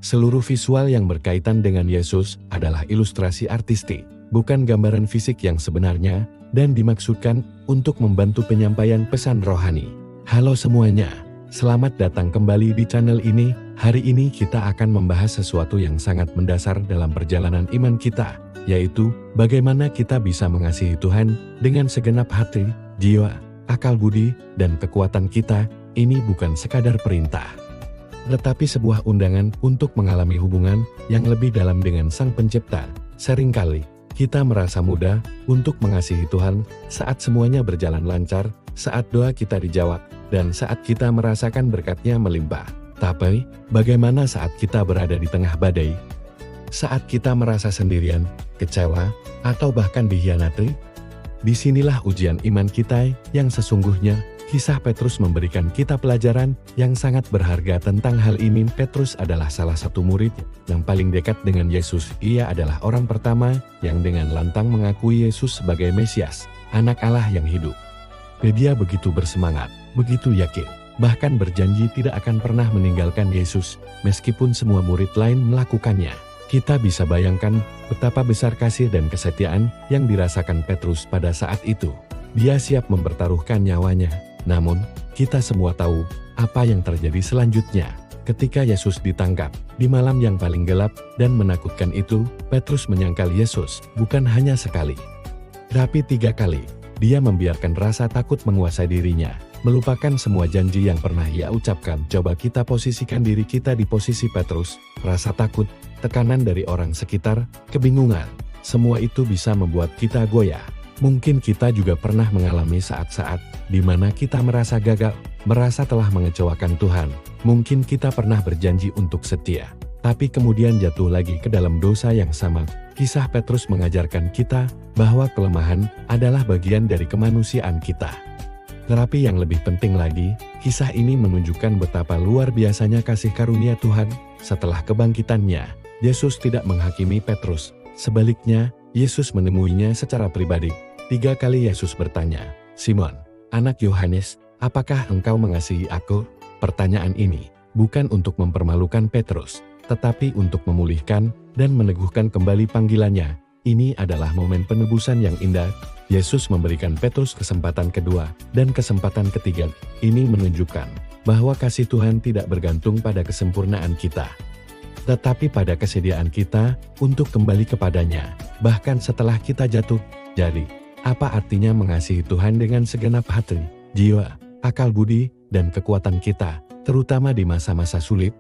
Seluruh visual yang berkaitan dengan Yesus adalah ilustrasi artistik, bukan gambaran fisik yang sebenarnya, dan dimaksudkan untuk membantu penyampaian pesan rohani. Halo semuanya, selamat datang kembali di channel ini. Hari ini kita akan membahas sesuatu yang sangat mendasar dalam perjalanan iman kita, yaitu bagaimana kita bisa mengasihi Tuhan dengan segenap hati, jiwa, akal budi, dan kekuatan kita. Ini bukan sekadar perintah, tetapi sebuah undangan untuk mengalami hubungan yang lebih dalam dengan Sang Pencipta. Seringkali kita merasa mudah untuk mengasihi Tuhan saat semuanya berjalan lancar, saat doa kita dijawab, dan saat kita merasakan berkat-Nya melimpah. Tapi, bagaimana saat kita berada di tengah badai? Saat kita merasa sendirian, kecewa, atau bahkan dikhianati? Disinilah ujian iman kita yang sesungguhnya. Kisah Petrus memberikan kita pelajaran yang sangat berharga tentang hal ini. Petrus adalah salah satu murid yang paling dekat dengan Yesus. Ia adalah orang pertama yang dengan lantang mengakui Yesus sebagai Mesias, Anak Allah yang hidup. Dia begitu bersemangat, begitu yakin, bahkan berjanji tidak akan pernah meninggalkan Yesus, meskipun semua murid lain melakukannya. Kita bisa bayangkan betapa besar kasih dan kesetiaan yang dirasakan Petrus pada saat itu. Dia siap mempertaruhkan nyawanya. Namun, kita semua tahu apa yang terjadi selanjutnya. Ketika Yesus ditangkap, di malam yang paling gelap dan menakutkan itu, Petrus menyangkal Yesus, bukan hanya sekali, tapi 3 kali. Dia membiarkan rasa takut menguasai dirinya, melupakan semua janji yang pernah ia ucapkan. Coba kita posisikan diri kita di posisi Petrus. Rasa takut, tekanan dari orang sekitar, kebingungan, semua itu bisa membuat kita goyah. Mungkin kita juga pernah mengalami saat-saat di mana kita merasa gagal, merasa telah mengecewakan Tuhan. Mungkin kita pernah berjanji untuk setia, tapi kemudian jatuh lagi ke dalam dosa yang sama. Kisah Petrus mengajarkan kita bahwa kelemahan adalah bagian dari kemanusiaan kita. Tetapi yang lebih penting lagi, kisah ini menunjukkan betapa luar biasanya kasih karunia Tuhan. Setelah kebangkitannya, Yesus tidak menghakimi Petrus. Sebaliknya, Yesus menemuinya secara pribadi. 3 kali Yesus bertanya, "Simon, anak Yohanes, apakah engkau mengasihi aku?" Pertanyaan ini bukan untuk mempermalukan Petrus, tetapi untuk memulihkan dan meneguhkan kembali panggilannya. Ini adalah momen penebusan yang indah. Yesus memberikan Petrus kesempatan kedua dan kesempatan ketiga. Ini menunjukkan bahwa kasih Tuhan tidak bergantung pada kesempurnaan kita, tetapi pada kesediaan kita untuk kembali kepadanya, bahkan setelah kita jatuh. Jadi, apa artinya mengasihi Tuhan dengan segenap hati, jiwa, akal budi, dan kekuatan kita, terutama di masa-masa sulit?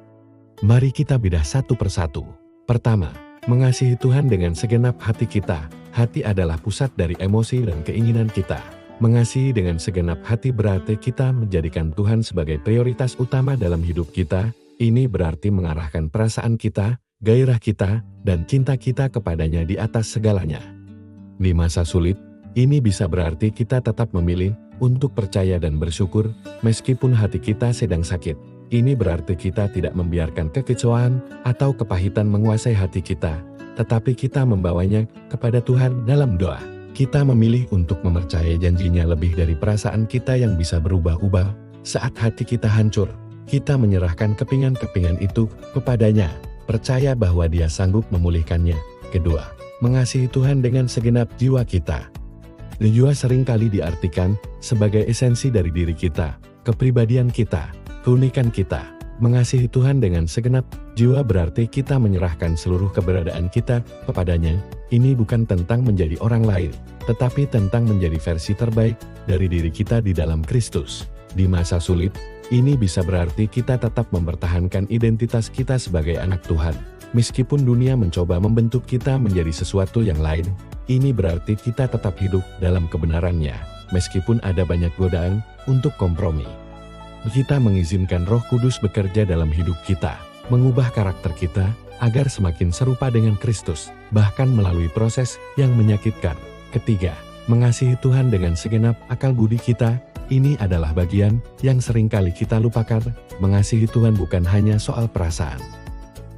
Mari kita bedah satu persatu. Pertama, mengasihi Tuhan dengan segenap hati kita. Hati adalah pusat dari emosi dan keinginan kita. Mengasihi dengan segenap hati berarti kita menjadikan Tuhan sebagai prioritas utama dalam hidup kita. Ini berarti mengarahkan perasaan kita, gairah kita, dan cinta kita kepadanya di atas segalanya. Di masa sulit, ini bisa berarti kita tetap memilih untuk percaya dan bersyukur, meskipun hati kita sedang sakit. Ini berarti kita tidak membiarkan kekecewaan atau kepahitan menguasai hati kita, tetapi kita membawanya kepada Tuhan dalam doa. Kita memilih untuk mempercayai janjinya lebih dari perasaan kita yang bisa berubah-ubah. Saat hati kita hancur, kita menyerahkan kepingan-kepingan itu kepadanya, percaya bahwa Dia sanggup memulihkannya. Kedua, mengasihi Tuhan dengan segenap jiwa kita. Jiwa seringkali diartikan sebagai esensi dari diri kita, kepribadian kita, keunikan kita. Mengasihi Tuhan dengan segenap jiwa berarti kita menyerahkan seluruh keberadaan kita kepadanya. Ini bukan tentang menjadi orang lain, tetapi tentang menjadi versi terbaik dari diri kita di dalam Kristus. Di masa sulit, ini bisa berarti kita tetap mempertahankan identitas kita sebagai anak Tuhan. Meskipun dunia mencoba membentuk kita menjadi sesuatu yang lain, ini berarti kita tetap hidup dalam kebenarannya, meskipun ada banyak godaan untuk kompromi. Kita mengizinkan Roh Kudus bekerja dalam hidup kita, mengubah karakter kita, agar semakin serupa dengan Kristus, bahkan melalui proses yang menyakitkan. Ketiga, mengasihi Tuhan dengan segenap akal budi kita. Ini adalah bagian yang seringkali kita lupakan. Mengasihi Tuhan bukan hanya soal perasaan,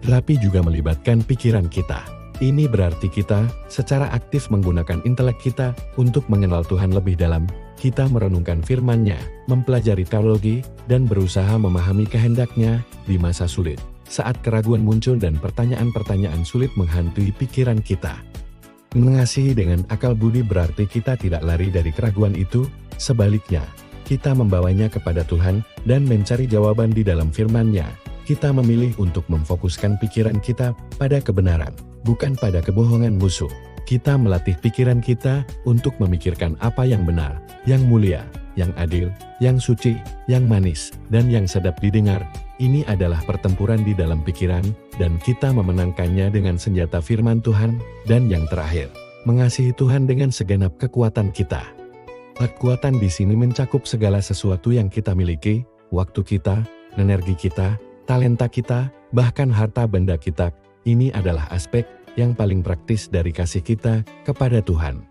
tetapi juga melibatkan pikiran kita. Ini berarti kita secara aktif menggunakan intelek kita untuk mengenal Tuhan lebih dalam. Kita merenungkan firman-Nya, mempelajari teologi, dan berusaha memahami kehendak-Nya di masa sulit. saat keraguan muncul dan pertanyaan-pertanyaan sulit menghantui pikiran kita. Mengasihi dengan akal budi berarti kita tidak lari dari keraguan itu, sebaliknya, kita membawanya kepada Tuhan dan mencari jawaban di dalam firman-Nya. Kita memilih untuk memfokuskan pikiran kita pada kebenaran, bukan pada kebohongan musuh. Kita melatih pikiran kita untuk memikirkan apa yang benar, yang mulia, yang adil, yang suci, yang manis, dan yang sedap didengar. Ini adalah pertempuran di dalam pikiran, dan kita memenangkannya dengan senjata firman Tuhan. Dan yang terakhir, mengasihi Tuhan dengan segenap kekuatan kita. Kekuatan di sini mencakup segala sesuatu yang kita miliki, waktu kita, energi kita, talenta kita, bahkan harta benda kita. Ini adalah aspek yang paling praktis dari kasih kita kepada Tuhan.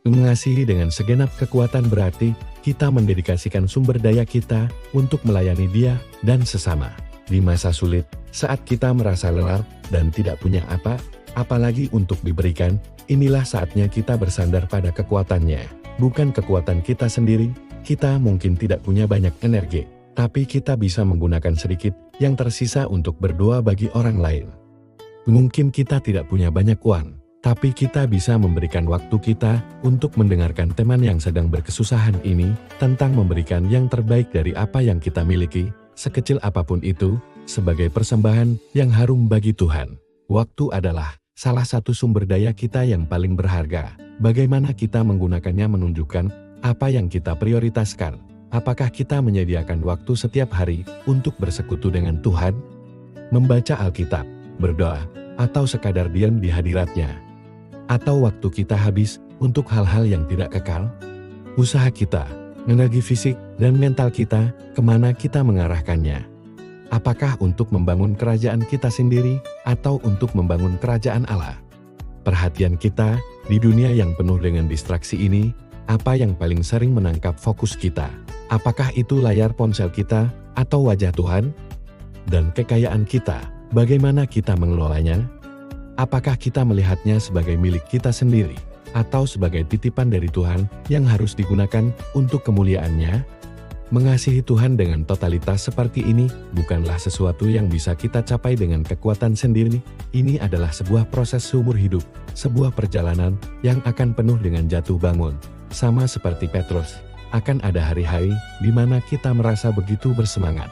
Mengasihi dengan segenap kekuatan berarti kita mendedikasikan sumber daya kita untuk melayani Dia dan sesama. Di masa sulit, saat kita merasa lelah dan tidak punya apalagi untuk diberikan, inilah saatnya kita bersandar pada kekuatan-Nya. Bukan kekuatan kita sendiri. Kita mungkin tidak punya banyak energi, tapi kita bisa menggunakan sedikit yang tersisa untuk berdoa bagi orang lain. Mungkin kita tidak punya banyak uang, tapi kita bisa memberikan waktu kita untuk mendengarkan teman yang sedang berkesusahan ini, tentang memberikan yang terbaik dari apa yang kita miliki, sekecil apapun itu, sebagai persembahan yang harum bagi Tuhan. Waktu adalah salah satu sumber daya kita yang paling berharga. Bagaimana kita menggunakannya menunjukkan apa yang kita prioritaskan. Apakah kita menyediakan waktu setiap hari untuk bersekutu dengan Tuhan? Membaca Alkitab, berdoa, atau sekadar diam di hadirat-Nya? Atau waktu kita habis untuk hal-hal yang tidak kekal? Usaha kita, energi fisik, dan mental kita, kemana kita mengarahkannya? Apakah untuk membangun kerajaan kita sendiri, atau untuk membangun kerajaan Allah? Perhatian kita, di dunia yang penuh dengan distraksi ini, apa yang paling sering menangkap fokus kita? Apakah itu layar ponsel kita, atau wajah Tuhan? Dan kekayaan kita, bagaimana kita mengelolanya? Apakah kita melihatnya sebagai milik kita sendiri, atau sebagai titipan dari Tuhan yang harus digunakan untuk kemuliaan-Nya? Mengasihi Tuhan dengan totalitas seperti ini bukanlah sesuatu yang bisa kita capai dengan kekuatan sendiri. Ini adalah sebuah proses seumur hidup, sebuah perjalanan yang akan penuh dengan jatuh bangun. Sama seperti Petrus, akan ada hari-hari di mana kita merasa begitu bersemangat.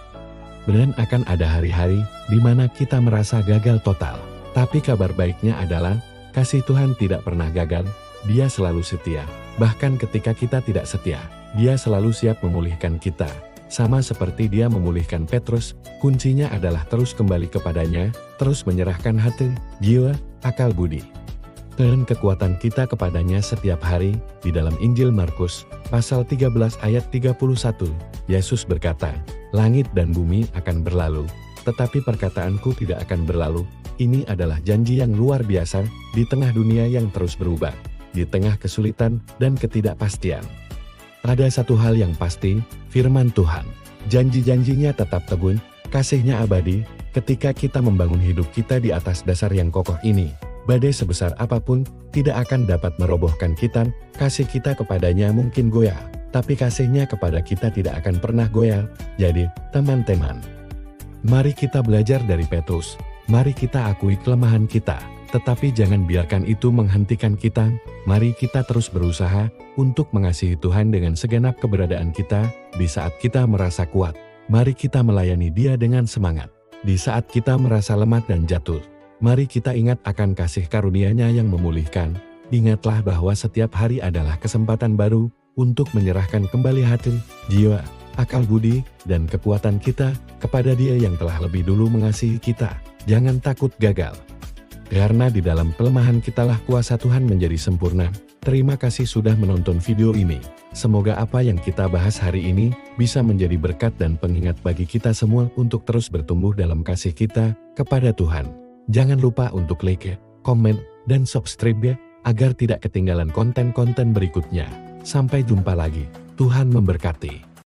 Dan akan ada hari-hari di mana kita merasa gagal total. Tapi kabar baiknya adalah, kasih Tuhan tidak pernah gagal, Dia selalu setia. Bahkan ketika kita tidak setia, Dia selalu siap memulihkan kita. Sama seperti Dia memulihkan Petrus, kuncinya adalah terus kembali kepadanya, terus menyerahkan hati, jiwa, akal budi, dan kekuatan kita kepadanya setiap hari. Di dalam Injil Markus, pasal 13 ayat 31, Yesus berkata, "Langit dan bumi akan berlalu, tetapi perkataanku tidak akan berlalu." Ini adalah janji yang luar biasa, di tengah dunia yang terus berubah, di tengah kesulitan dan ketidakpastian. Ada satu hal yang pasti, firman Tuhan, janji-janjinya tetap teguh, kasih-Nya abadi. Ketika kita membangun hidup kita di atas dasar yang kokoh ini, badai sebesar apapun tidak akan dapat merobohkan kita. Kasih kita kepadanya mungkin goyah, tapi kasih-Nya kepada kita tidak akan pernah goyah. Jadi, teman-teman, mari kita belajar dari Petrus. Mari kita akui kelemahan kita, tetapi jangan biarkan itu menghentikan kita. Mari kita terus berusaha untuk mengasihi Tuhan dengan segenap keberadaan kita. Di saat kita merasa kuat, mari kita melayani Dia dengan semangat. Di saat kita merasa lemah dan jatuh, mari kita ingat akan kasih karunia-Nya yang memulihkan. Ingatlah bahwa setiap hari adalah kesempatan baru untuk menyerahkan kembali hati, jiwa, akal budi, dan kekuatan kita kepada Dia yang telah lebih dulu mengasihi kita. Jangan takut gagal, karena di dalam kelemahan kitalah kuasa Tuhan menjadi sempurna. Terima kasih sudah menonton video ini. Semoga apa yang kita bahas hari ini bisa menjadi berkat dan pengingat bagi kita semua untuk terus bertumbuh dalam kasih kita kepada Tuhan. Jangan lupa untuk like, komen, dan subscribe ya, agar tidak ketinggalan konten-konten berikutnya. Sampai jumpa lagi. Tuhan memberkati.